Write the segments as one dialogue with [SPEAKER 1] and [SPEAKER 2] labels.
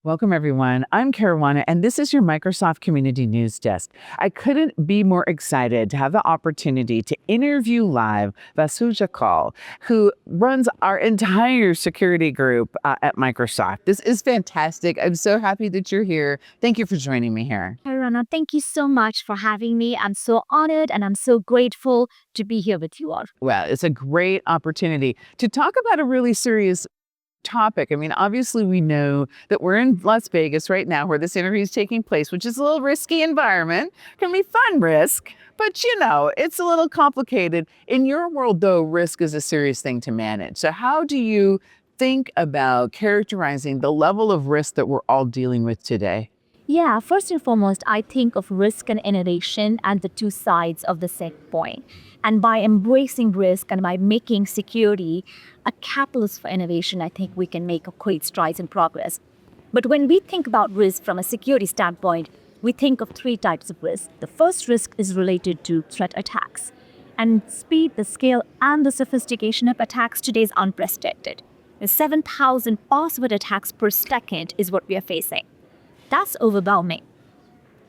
[SPEAKER 1] Welcome, everyone. I'm Karuana, and this is your Microsoft Community News Desk. I couldn't be more excited to have the opportunity to interview live Vasu Jakkal, who runs our entire security group at Microsoft. This is fantastic. I'm so happy that you're here. Thank you for joining me here.
[SPEAKER 2] Karuana, thank you so much for having me. I'm so honored and I'm so grateful to be here with you all.
[SPEAKER 1] Well, it's a great opportunity to talk about a really serious topic. I mean, obviously, we know that we're in Las Vegas right now where this interview is taking place, which is a little risky environment. Can be fun risk, but it's a little complicated. In your world, though, risk is a serious thing to manage. So how do you think about characterizing the level of risk that we're all dealing with today?
[SPEAKER 2] Yeah, first and foremost, I think of risk and innovation as the two sides of the same coin. And by embracing risk and by making security a catalyst for innovation, I think we can make great strides in progress. But when we think about risk from a security standpoint, we think of three types of risk. The first risk is related to threat attacks. And speed, the scale, and the sophistication of attacks today is unprecedented. 7,000 password attacks per second is what we are facing. That's overwhelming.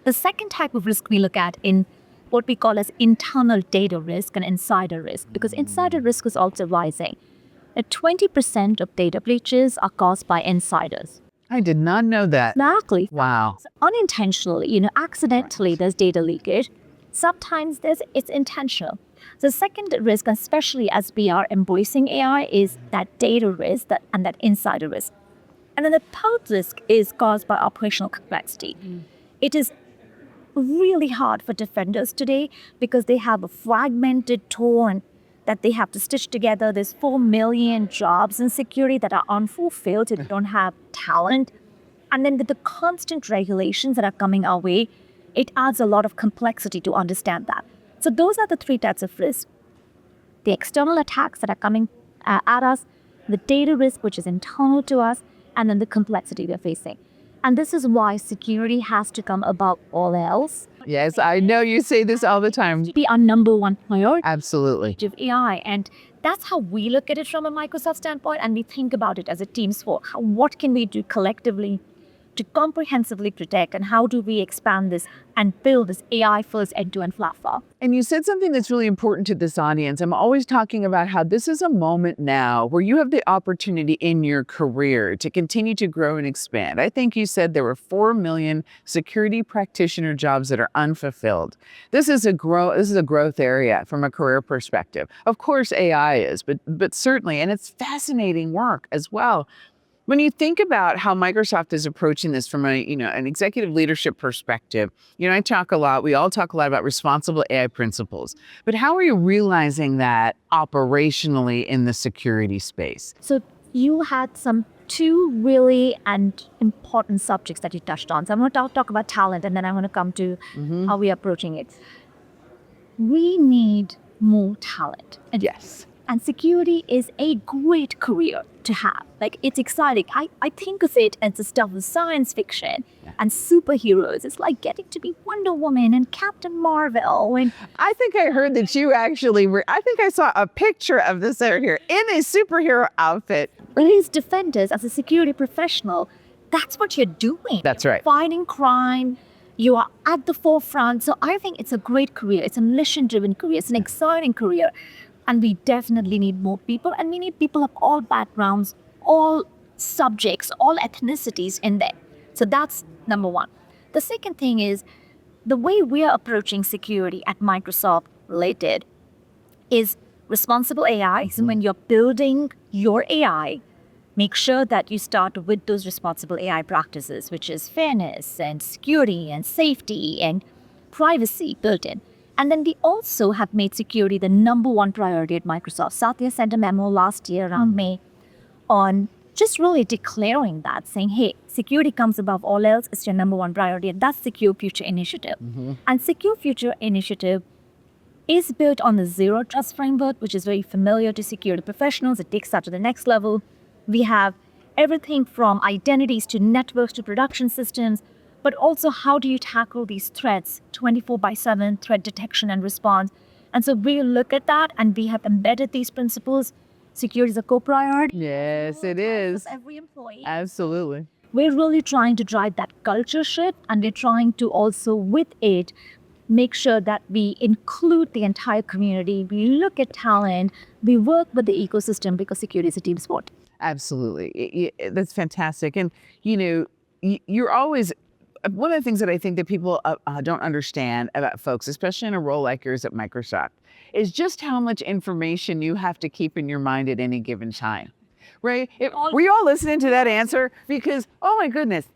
[SPEAKER 2] The second type of risk we look at in what we call as internal data risk and insider risk, because insider risk is also rising. 20% of data breaches are caused by insiders.
[SPEAKER 1] I did not know that.
[SPEAKER 2] Exactly.
[SPEAKER 1] Wow.
[SPEAKER 2] So unintentionally, accidentally, there's data leakage. Sometimes it's intentional. The second risk, especially as we are embracing AI, is that data risk and that insider risk. And then the third risk is caused by operational complexity. It is really hard for defenders today because they have a fragmented torn that they have to stitch together. There's 4 million jobs in security that are unfulfilled. They don't have talent. And then with the constant regulations that are coming our way, it adds a lot of complexity to understand that. So those are the three types of risk. The external attacks that are coming at us, the data risk, which is internal to us, and then the complexity we're facing. And this is why security has to come above all else.
[SPEAKER 1] Yes, I know you say this all the time.
[SPEAKER 2] Be our number one priority.
[SPEAKER 1] Absolutely.
[SPEAKER 2] Of AI. And that's how we look at it from a Microsoft standpoint, and we think about it as a team sport. What can we do collectively to comprehensively protect, and how do we expand this and build this AI-first end-to-end platform?
[SPEAKER 1] And you said something that's really important to this audience. I'm always talking about how this is a moment now where you have the opportunity in your career to continue to grow and expand. I think you said there were 4 million security practitioner jobs that are unfulfilled. This is a growth area from a career perspective. Of course, AI is, but certainly, and it's fascinating work as well. When you think about how Microsoft is approaching this from an executive leadership perspective, we all talk a lot about responsible AI principles, but how are you realizing that operationally in the security space?
[SPEAKER 2] So you had two really and important subjects that you touched on. So I'm going to talk about talent, and then I'm going to come to how we're approaching it. We need more talent.
[SPEAKER 1] Yes.
[SPEAKER 2] And security is a great career to have. Like, it's exciting. I think of it as the stuff of science fiction and superheroes. It's like getting to be Wonder Woman and Captain Marvel. And
[SPEAKER 1] I think I heard that you actually I think I saw a picture of this over here in a superhero outfit.
[SPEAKER 2] As defenders, as a security professional, that's what you're doing.
[SPEAKER 1] That's right.
[SPEAKER 2] You're fighting crime. You are at the forefront. So I think it's a great career. It's a mission-driven career. It's an exciting career. And we definitely need more people, and we need people of all backgrounds, all subjects, all ethnicities in there. So that's number one. The second thing is the way we are approaching security at Microsoft related is responsible AI. So when you're building your AI, make sure that you start with those responsible AI practices, which is fairness and security and safety and privacy built in. And then we also have made security the number one priority at Microsoft. Satya sent a memo last year around May on just really declaring that, saying, hey, security comes above all else. It's your number one priority. And that's Secure Future Initiative. And Secure Future Initiative is built on the Zero Trust framework, which is very familiar to security professionals. It takes that to the next level. We have everything from identities to networks to production systems, but also how do you tackle these threats, 24/7 threat detection and response. And so we look at that, and we have embedded these principles. Security is a co-priority.
[SPEAKER 1] Yes, it is.
[SPEAKER 2] Every employee.
[SPEAKER 1] Absolutely.
[SPEAKER 2] We're really trying to drive that culture shift, and we're trying to also, with it, make sure that we include the entire community. We look at talent, we work with the ecosystem because security is a team sport.
[SPEAKER 1] Absolutely. That's fantastic. And, you're always, one of the things that I think that people don't understand about folks, especially in a role like yours at Microsoft, is just how much information you have to keep in your mind at any given time. Right? Were you all listening to that answer? Because, oh my goodness,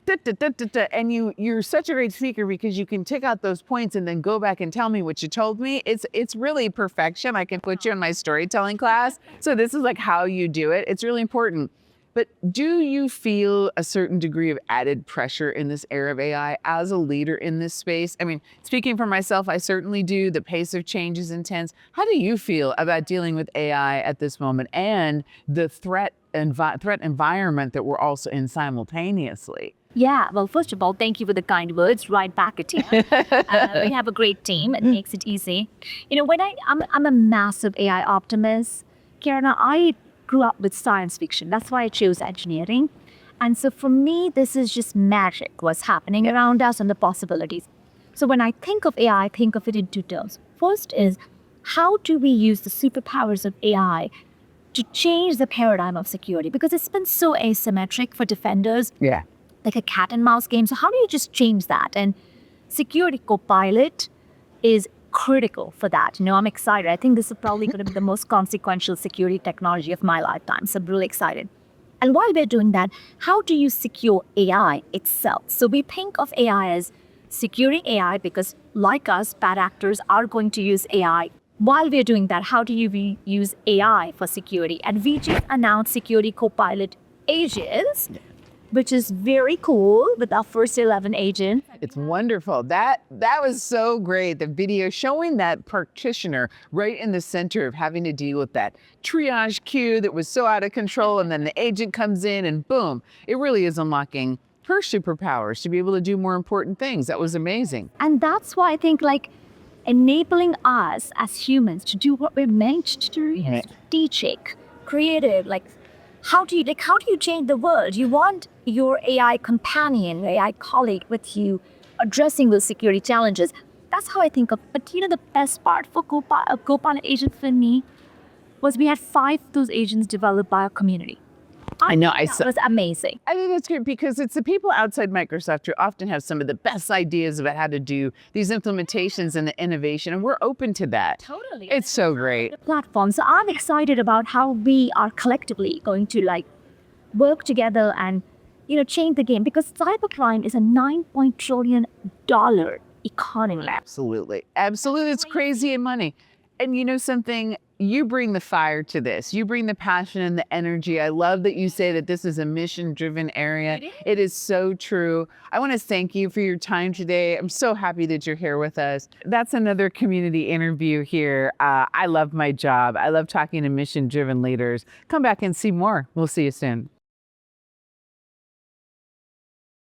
[SPEAKER 1] and you're such a great speaker because you can tick out those points and then go back and tell me what you told me. It's really perfection. I can put you in my storytelling class. So this is like how you do it. It's really important. But do you feel a certain degree of added pressure in this era of AI as a leader in this space? I mean, speaking for myself, I certainly do. The pace of change is intense. How do you feel about dealing with AI at this moment and the threat environment that we're also in simultaneously?
[SPEAKER 2] Yeah, well, first of all, thank you for the kind words. Right back at you. We have a great team. It makes it easy. When I'm a massive AI optimist, Karuana. I grew up with science fiction. That's why I chose engineering. And so for me, this is just magic, what's happening around us and the possibilities. So when I think of AI, I think of it in two terms. First is, how do we use the superpowers of AI to change the paradigm of security? Because it's been so asymmetric for defenders,
[SPEAKER 1] Yeah.
[SPEAKER 2] like a cat and mouse game. So how do you just change that? And Security Copilot is critical for that. I'm excited. I think this is probably going to be the most consequential security technology of my lifetime. So I'm really excited. And while we're doing that, how do you secure AI itself? So we think of AI as securing AI because, like us, bad actors are going to use AI. While we're doing that, how do you use AI for security? And we just announced Security Copilot agents, which is very cool with our first 11 agents.
[SPEAKER 1] It's wonderful. That was so great. The video showing that practitioner right in the center of having to deal with that triage queue that was so out of control, and then the agent comes in and boom, it really is unlocking her superpowers to be able to do more important things. That was amazing.
[SPEAKER 2] And that's why I think enabling us as humans to do what we're meant to do,
[SPEAKER 1] Right.
[SPEAKER 2] strategic, creative, how do you change the world? You want your AI companion, AI colleague with you addressing those security challenges. That's how I think of. But the best part for Copilot agent for me was we had 5 of those agents developed by our community.
[SPEAKER 1] I know.
[SPEAKER 2] That was amazing.
[SPEAKER 1] I think that's great because it's the people outside Microsoft who often have some of the best ideas about how to do these implementations and the innovation, and we're open to that.
[SPEAKER 2] Totally.
[SPEAKER 1] It's so great.
[SPEAKER 2] The platform. So I'm excited about how we are collectively going to work together and change the game, because cybercrime is a $9 trillion economy.
[SPEAKER 1] Absolutely. Absolutely. It's crazy in money. And you know something? You bring the fire to this. You bring the passion and the energy. I love that you say that this is a mission-driven area. It is so true. I want to thank you for your time today. I'm so happy that you're here with us. That's another community interview here. I love my job. I love talking to mission-driven leaders. Come back and see more. We'll see you soon.